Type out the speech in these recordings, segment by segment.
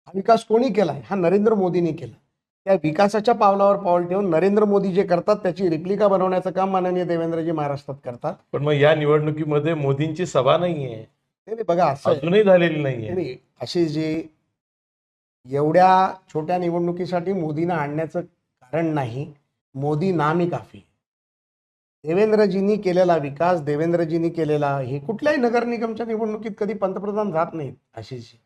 हा विकास कोणी केलाय? हा नरेंद्र मोदींनी केला. त्या विकासाच्या पावलावर पाऊल ठेवून नरेंद्र मोदी जे करतात त्याची रिप्लिका बनवण्याचं काम माननीय देवेंद्रजी महाराष्ट्रात करतात. पण मग या निवडणुकीमध्ये मोदींची सभा नाहीये, नाही बघा असं आहे. अजूनही झालेली नाहीये. नाही अशी जे एवढ्या छोट्या निवडणुकीसाठी मोदींना आणण्याचं कारण नाही. मोदी नामी काफी. देवेंद्रजींनी केलेला विकास, देवेंद्रजींनी केलेला हे कुठल्याही नगर निगमच्या निवडणुकीत कधी पंतप्रधान जात नाहीत. आशिषजी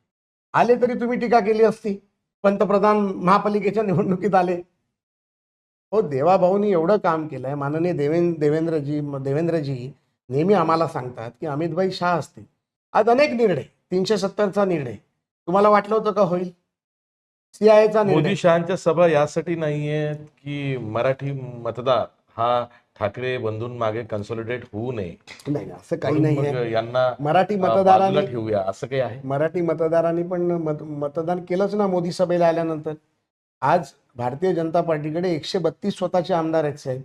आले तरी तुम्ही टीका केली असती. पंतप्रधान महापालिकेच्या निवडणुकीत आले. हो देवाभाऊनी एवढं काम केलंय. माननीय देवेंद्रजी नेहमी आम्हाला सांगतात की अमितभाई शाह असतील. आज अनेक निर्णय 370चा निर्णय तुम्हाला वाटलं होतं का होईल? सीआयचा निर्णय. मोदी शहांच्या सभा यासाठी नाहीये की मराठी मतदार हा ठाकरे बंधून मागे कन्सोलिडेट होऊ नये, नाही असं काही म्हणून नाहीये. मग यांना मराठी बाजूला मतदारांनी ठेवूया असं काही आहे? मराठी मतदारांनी पण मतदान केलंच ना मोदी सभेला आल्यानंतर. आज भारतीय जनता पार्टीकडे 132 स्वतःचे आमदार आहेत साहेब.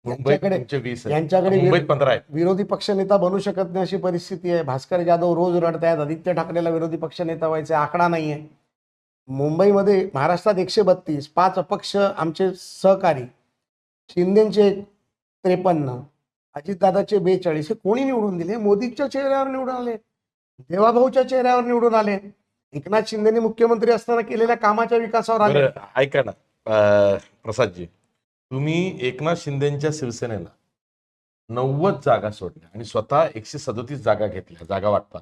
मुंबईत यांच्याकडे तुमचे 20 आहेत. यांच्याकडे मुंबईत 15 आहेत. विरोधी पक्षनेता बनू शकत नाही अशी परिस्थिती आहे. भास्कर जाधव रोज रडतायत. आदित्य ठाकरेला विरोधी पक्षनेता व्हायचे आकडा नाहीये. मुंबईमध्ये महाराष्ट्रात 132, 5 अपक्ष आमचे सहकारी, शिंदेचे 53, अजितदादाचे 42. हे कोणी निवडून दिले? मोदीच्या चेहऱ्यावर निवडून आले, देवाभाऊच्या चेहऱ्यावर निवडून आले. एकनाथ शिंदेने मुख्यमंत्री असताना केलेल्या कामाच्या विकासावर आले. बरं ऐका ना प्रसादजी, तुम्ही एकनाथ शिंदेच्या शिवसेनेला 90 जागा सोडल्या आणि स्वतः 137 जागा घेतल्या, जागा वाटतात.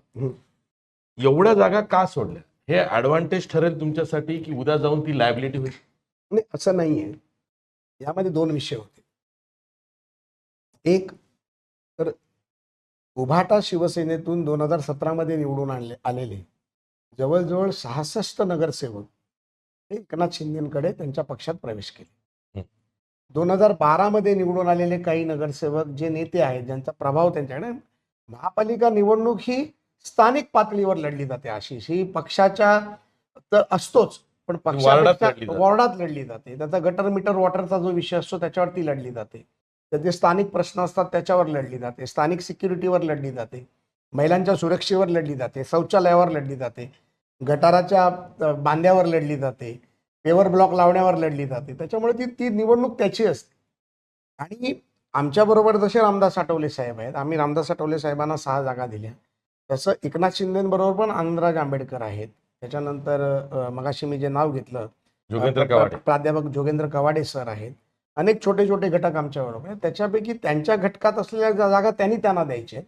एवढ्या जागा का सोडल्या? हे ऍडव्हान्टेज ठरेल तुमच्यासाठी की उद्या जाऊन ती लायबिलिटी होईल? नाही असं नाहीये. यामध्ये 2 विषय होते. एक तर उभाटा शिवसेनेतून 2017 मध्ये निवडून आलेले जवळजवळ 66 नगरसेवक हे एकनाथ शिंदेकडे त्यांच्या पक्षात प्रवेश केले. 2012 मध्ये निवडून आलेले काही नगरसेवक जे नेते आहेत ज्यांचा प्रभाव त्यांच्याकडे. महापालिका निवडणूक ही स्थानिक पातळीवर लढली जाते. आशिष ही पक्षाच्या तर असतोच पण पक्षापेक्षा वॉर्डात लढली जाते. त्याचा गटर मीटर वॉटरचा जो विषय असतो त्याच्यावरती लढली जाते. त्याचे स्थानिक प्रश्न असतात त्याच्यावर लढली जाते. स्थानिक सिक्युरिटीवर लढली जाते. महिलांच्या सुरक्षेवर लढली जाते. शौचालयावर लढली जाते. गटाराच्या बांध्यावर लढली जाते. पेवर ब्लॉक लावण्यावर लढली जाते. त्याच्यामुळे ती निवडणूक त्याची असते. आणि आमच्याबरोबर जसे रामदास आठवले साहेब आहेत, आम्ही रामदास आठवले साहेबांना 6 जागा दिल्या. तसं एकनाथ शिंदेबरोबर पण आनंदराज आंबेडकर आहेत. त्याच्यानंतर मगाशी मी जे नाव घेतलं जोगेंद्र कवाडे, प्राध्यापक जोगेंद्र कवाडे सर आहेत. अनेक छोटे छोटे घटक आमच्याबरोबर आहेत. त्याच्यापैकी त्यांच्या घटकात असलेल्या जागा त्यांना द्यायच्या.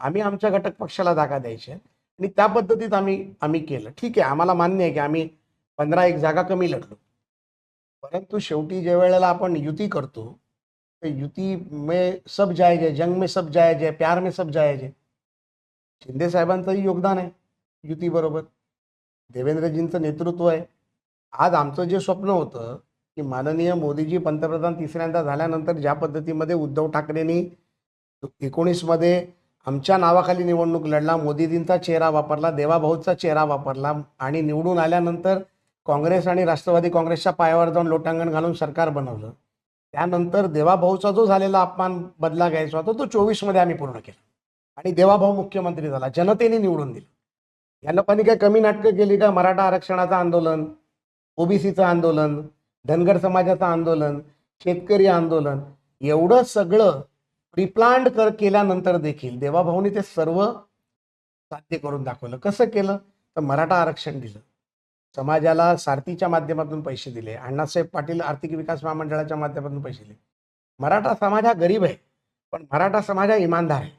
आम्ही आमच्या घटक पक्षाला जागा द्यायच्या आणि त्या पद्धतीत आम्ही केलं. ठीक आहे, आम्हाला मान्य आहे की आम्ही 15-1 जागा कमी लढलो. परंतु शेवटी ज्या वेळेला आपण युती करतो तर युती में सब जायज आहे, जंग में सब जायज आहे, प्यार में सब जायज आहे. शिंदे साहेबांचंही योगदान आहे युतीबरोबर. देवेंद्रजींचं नेतृत्व आहे. आज आमचं जे स्वप्न होतं की माननीय मोदीजी पंतप्रधान तिसऱ्यांदा झाल्यानंतर ज्या पद्धतीमध्ये उद्धव ठाकरेंनी 19 मध्ये आमच्या नावाखाली निवडणूक लढला, मोदीजींचा चेहरा वापरला, देवाभाऊचा चेहरा वापरला आणि निवडून आल्यानंतर काँग्रेस आणि राष्ट्रवादी काँग्रेसच्या पायावर जाऊन लोटांगण घालून सरकार बनवलं. त्यानंतर देवाभाऊचा जो झालेला अपमान बदला घ्यायचा होता तो 24 मध्ये आम्ही पूर्ण केला आणि देवाभाऊ मुख्यमंत्री झाला. जनतेने निवडून दिलं. या लोकांनी काय कमी नाटकं केली का? मराठा आरक्षणाचं आंदोलन, ओबीसीचं आंदोलन, धनगर समाजाचं आंदोलन, शेतकरी आंदोलन, एवढं सगळं प्रिप्लान्ड केल्यानंतर देखील देवाभाऊनी ते सर्व साध्य करून दाखवलं. कसं केलं? तर मराठा आरक्षण दिलं, समाजाला सारथीच्या माध्यमातून पैसे दिले, अण्णासाहेब पाटील आर्थिक विकास महामंडळाच्या माध्यमातून पैसे दिले. मराठा समाज हा गरीब आहे पण मराठा समाज हा इमानदार आहे.